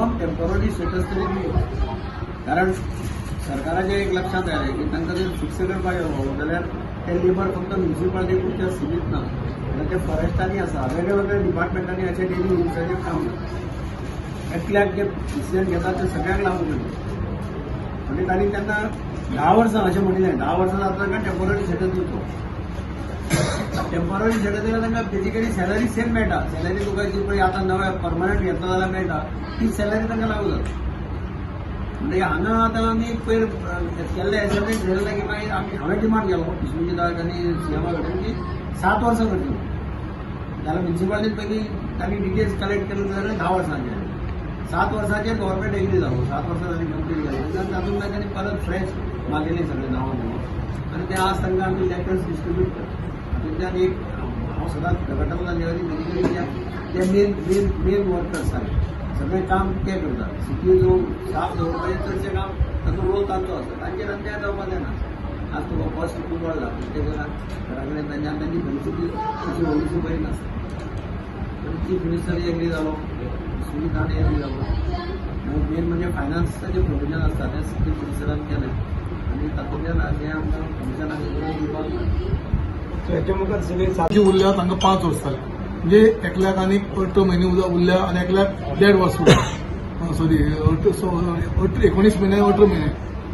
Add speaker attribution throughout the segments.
Speaker 1: Minimum temporary status तरी दिवं. कारण सरकाराच्या एक लक्षात आहे की तांकां जर फिक्स करपाक गेलो जाल्यार ते लेबर फक्त म्युनिसिपालिटी पुरते सीमीत ना, ते फॉरेस्टांनी आसा, वेगळ्या वेगळ्या डिपार्टमेंटांनी अशें डेली युनिट्साचेर काम करता. एकल्याक जे डिसिजन घेतात ते सगळ्यांक लागू करता. म्हणजे तांणी तेन्ना 10 वर्सां अशें म्हणिल्लें, 10 वर्सां जाता काय टेम्पररी स्टेटस दिवचो. टेम्पररी स्टेटस दिल्यार तांकां बेजिकली सॅलरी सेम मेळटा. सॅलरी तुका जी पळय आतां नव्या परमनंट घेतला जाल्यार मेळटा ती सॅलरी तांकां लागू जाता. म्हणजे हांगा आतां आमी पयर केल्ले एसेंमेंट धरले की मागीर हांवें डिमांड केलो विश्वजित आनी सीएमा कडेन की 7 वर्सां करची जाल्यार म्युनिसिपालिटीन पयलीं तांणी डिटेल्स कलेक्ट केले जाल्यार 10 वर्सांचे 7 वर्सांचेर गव्हर्मेंट एग्री जालो. 7 वर्सां जाली कंप्लीट जाली तातूंत मागीर तांणी परत फ्रेश मागयली सगळे नांवां बिंवां आनी ते आज तांकां आमी लेटर्स डिस्ट्रिब्यूट करता. हातूंतल्यान एक हांव सदांच गटाला बेजिकली जे मेन वर्कर्स आसात सगळें काम ते करतात. सिटी येवन स्टाफ दवरपाचें चडशें काम ताचो रोल तांचो आसा. तांचेर अन्याय जावपाक जायना. आज तुका कॉस्ट खूब वाडला प्रत्येकाक घरा कडेन तांची परिस्थिती तशी व्हडलीशी बरी नासता. पण चीफ मिनिस्टर एग्री जालो, सुनीत हांणी एग्री जालो. मेन म्हणजे फायनान्साचें प्रोविजन आसता तें चीफ मिनिस्टरान केलें आनी तातूंतल्यान जें आमकां कमिशनाक दिवपाक
Speaker 2: हेच्या मुखार सगळे
Speaker 3: उरल्या तांकां 5 वर्सां म्हणजे एकल्याक आनीक 18 म्हयने उरल्या आनी एकल्याक 1.5 वर्स उरल्या. सॉरी 19 म्हयने 18 म्हयने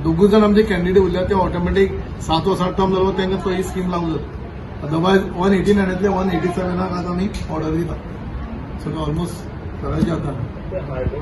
Speaker 3: दोगूय जाण आमचे कॅन्डिडेट उरल्या ते ऑटोमॅटीक 7 वर्सां टर्म जालो तांकां तो ही स्कीम लागू जाता. अदरवायज 189 187 आतां आमी ऑर्डर दिता. सो ऑलमोस्ट करायचे आता.